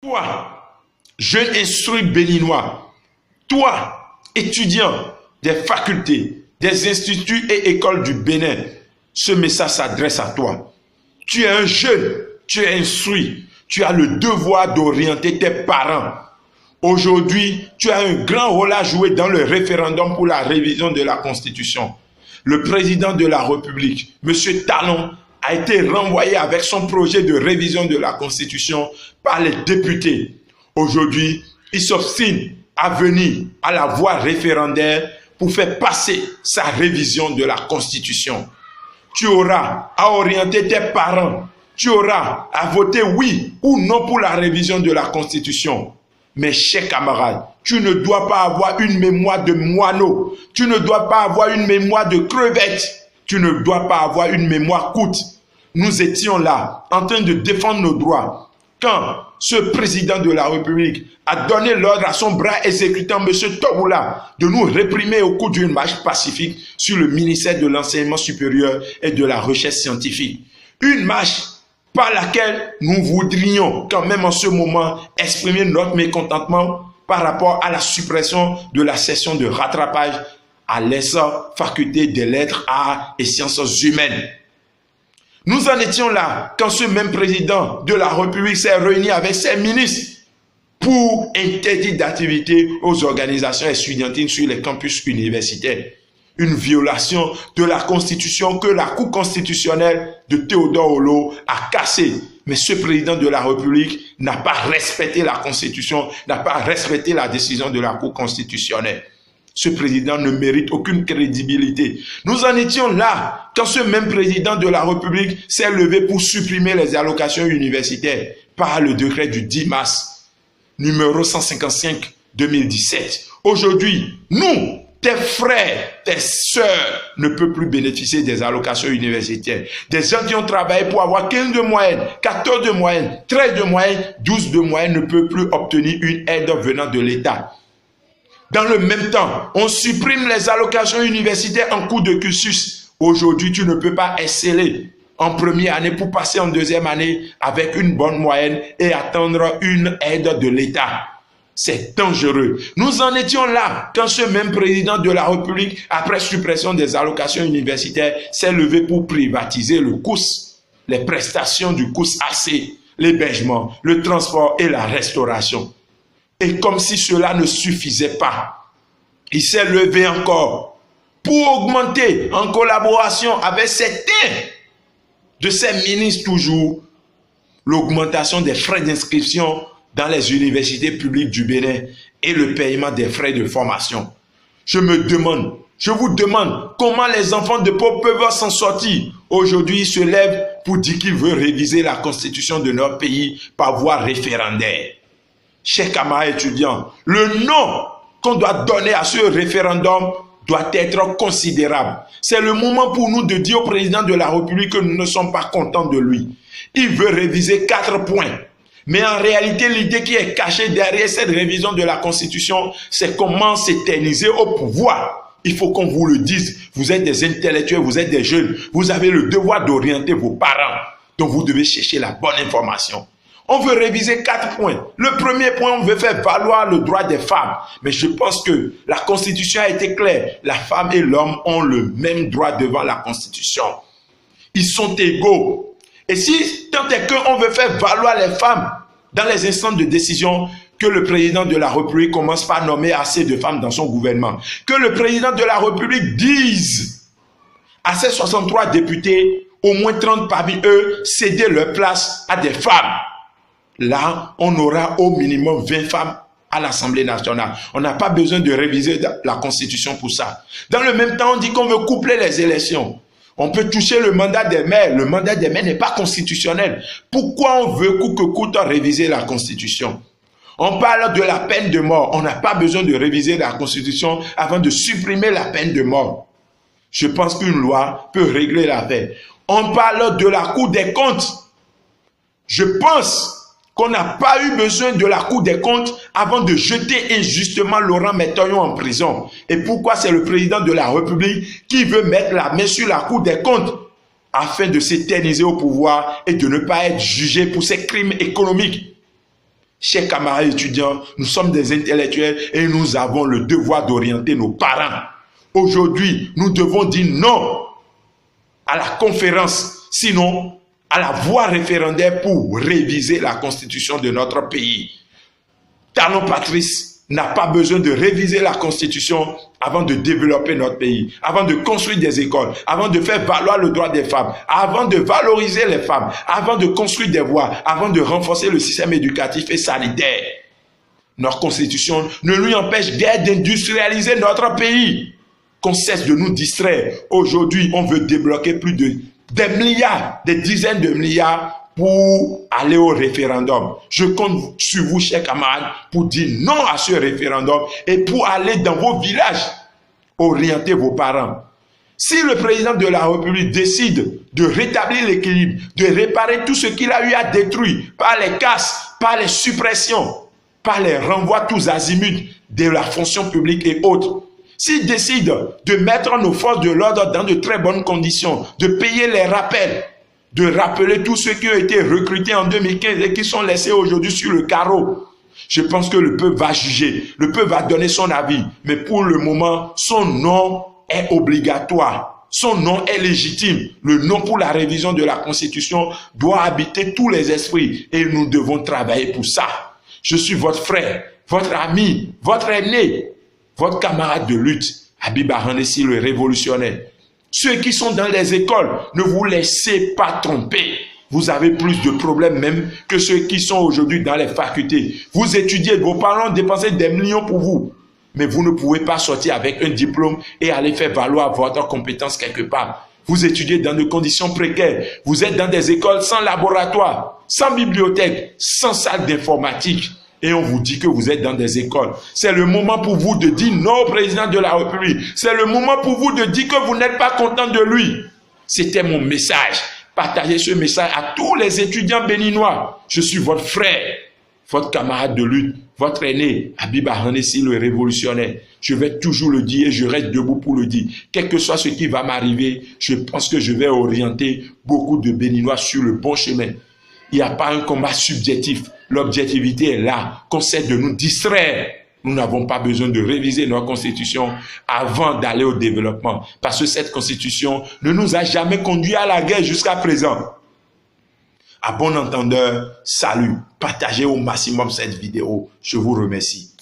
Toi, jeune instruit béninois, toi, étudiant des facultés, des instituts et écoles du Bénin, ce message s'adresse à toi. Tu es un jeune, tu es instruit, tu as le devoir d'orienter tes parents. Aujourd'hui, tu as un grand rôle à jouer dans le référendum pour la révision de la Constitution. Le président de la République, M. Talon, a été renvoyé avec son projet de révision de la Constitution par les députés. Aujourd'hui, il s'obstine à venir à la voie référendaire pour faire passer sa révision de la Constitution. Tu auras à orienter tes parents. Tu auras à voter oui ou non pour la révision de la Constitution. Mes chers camarades, tu ne dois pas avoir une mémoire de moineau. Tu ne dois pas avoir une mémoire de crevette. Tu ne dois pas avoir une mémoire courte. Nous étions là, en train de défendre nos droits. Quand ce président de la République a donné l'ordre à son bras exécutant, M. Togoula, de nous réprimer au cours d'une marche pacifique sur le ministère de l'Enseignement supérieur et de la Recherche scientifique. Une marche par laquelle nous voudrions quand même en ce moment exprimer notre mécontentement par rapport à la suppression de la session de rattrapage à l'ESA, faculté des lettres, arts et sciences humaines. Nous en étions là quand ce même président de la République s'est réuni avec ses ministres pour interdire d'activité aux organisations estudiantines sur les campus universitaires. Une violation de la Constitution que la Cour constitutionnelle de Théodore Hollo a cassée. Mais ce président de la République n'a pas respecté la Constitution, n'a pas respecté la décision de la Cour constitutionnelle. Ce président ne mérite aucune crédibilité. Nous en étions là quand ce même président de la République s'est levé pour supprimer les allocations universitaires par le décret du 10 mars, numéro 155-2017. Aujourd'hui, nous, tes frères, tes sœurs ne peuvent plus bénéficier des allocations universitaires. Des gens qui ont travaillé pour avoir 15 de moyenne, 14 de moyenne, 13 de moyenne, 12 de moyenne ne peuvent plus obtenir une aide venant de l'État. Dans le même temps, on supprime les allocations universitaires en cours de cursus. Aujourd'hui, tu ne peux pas exceller en première année pour passer en deuxième année avec une bonne moyenne et attendre une aide de l'État. C'est dangereux. Nous en étions là quand ce même président de la République, après suppression des allocations universitaires, s'est levé pour privatiser le COUS, les prestations du COUS AC, l'hébergement, le transport et la restauration. Et comme si cela ne suffisait pas, il s'est levé encore pour augmenter en collaboration avec certains de ses ministres toujours l'augmentation des frais d'inscription dans les universités publiques du Bénin et le paiement des frais de formation. Je vous demande comment les enfants de pauvres peuvent s'en sortir. Aujourd'hui, ils se lèvent pour dire qu'ils veulent réviser la constitution de notre pays par voie référendaire. Chers camarades étudiants, le nom qu'on doit donner à ce référendum doit être considérable. C'est le moment pour nous de dire au président de la République que nous ne sommes pas contents de lui. Il veut réviser 4 points. Mais en réalité, l'idée qui est cachée derrière cette révision de la Constitution, c'est comment s'éterniser au pouvoir. Il faut qu'on vous le dise. Vous êtes des intellectuels, vous êtes des jeunes. Vous avez le devoir d'orienter vos parents. Donc vous devez chercher la bonne information. On veut réviser 4 points. Le premier point, on veut faire valoir le droit des femmes. Mais je pense que la Constitution a été claire. La femme et l'homme ont le même droit devant la Constitution. Ils sont égaux. Et si tant est qu'on veut faire valoir les femmes dans les instances de décision, que le président de la République commence par nommer assez de femmes dans son gouvernement. Que le président de la République dise à ses 63 députés, au moins 30 parmi eux, céder leur place à des femmes. Là, on aura au minimum 20 femmes à l'Assemblée nationale. On n'a pas besoin de réviser la Constitution pour ça. Dans le même temps, on dit qu'on veut coupler les élections. On peut toucher le mandat des maires. Le mandat des maires n'est pas constitutionnel. Pourquoi on veut coûte que coûte réviser la Constitution? On parle de la peine de mort. On n'a pas besoin de réviser la Constitution avant de supprimer la peine de mort. Je pense qu'une loi peut régler l'affaire. On parle de la Cour des comptes. Je pense qu'on n'a pas eu besoin de la Cour des comptes avant de jeter injustement Laurent Métoyon en prison. Et pourquoi c'est le président de la République qui veut mettre la main sur la Cour des comptes afin de s'éterniser au pouvoir et de ne pas être jugé pour ses crimes économiques? Chers camarades étudiants, nous sommes des intellectuels et nous avons le devoir d'orienter nos parents. Aujourd'hui, nous devons dire non à la conférence, sinon à la voie référendaire pour réviser la constitution de notre pays. Talon Patrice n'a pas besoin de réviser la constitution avant de développer notre pays, avant de construire des écoles, avant de faire valoir le droit des femmes, avant de valoriser les femmes, avant de construire des voies, avant de renforcer le système éducatif et sanitaire. Notre constitution ne lui empêche guère d'industrialiser notre pays. Qu'on cesse de nous distraire. Aujourd'hui, on veut débloquer plus de des milliards, des dizaines de milliards pour aller au référendum. Je compte sur vous, chers camarades, pour dire non à ce référendum et pour aller dans vos villages, orienter vos parents. Si le président de la République décide de rétablir l'équilibre, de réparer tout ce qu'il a eu à détruire par les casses, par les suppressions, par les renvois tous azimuts de la fonction publique et autres, s'il décide de mettre nos forces de l'ordre dans de très bonnes conditions, de payer les rappels, de rappeler tous ceux qui ont été recrutés en 2015 et qui sont laissés aujourd'hui sur le carreau, je pense que le peuple va juger, le peuple va donner son avis. Mais pour le moment, son nom est obligatoire, son nom est légitime. Le nom pour la révision de la Constitution doit habiter tous les esprits et nous devons travailler pour ça. Je suis votre frère, votre ami, votre aîné, votre camarade de lutte, Habib Ahannesi, le révolutionnaire. Ceux qui sont dans les écoles, ne vous laissez pas tromper. Vous avez plus de problèmes même que ceux qui sont aujourd'hui dans les facultés. Vous étudiez, vos parents dépensent des millions pour vous. Mais vous ne pouvez pas sortir avec un diplôme et aller faire valoir votre compétence quelque part. Vous étudiez dans des conditions précaires. Vous êtes dans des écoles sans laboratoire, sans bibliothèque, sans salle d'informatique. Et on vous dit que vous êtes dans des écoles. C'est le moment pour vous de dire non au président de la République. C'est le moment pour vous de dire que vous n'êtes pas content de lui. C'était mon message. Partagez ce message à tous les étudiants béninois. Je suis votre frère, votre camarade de lutte, votre aîné, Habib Ahannesi, le révolutionnaire. Je vais toujours le dire et je reste debout pour le dire. Quel que soit ce qui va m'arriver, je pense que je vais orienter beaucoup de Béninois sur le bon chemin. Il n'y a pas un combat subjectif. L'objectivité est là. Qu'on cesse de nous distraire. Nous n'avons pas besoin de réviser notre constitution avant d'aller au développement. Parce que cette constitution ne nous a jamais conduit à la guerre jusqu'à présent. À bon entendeur, salut. Partagez au maximum cette vidéo. Je vous remercie.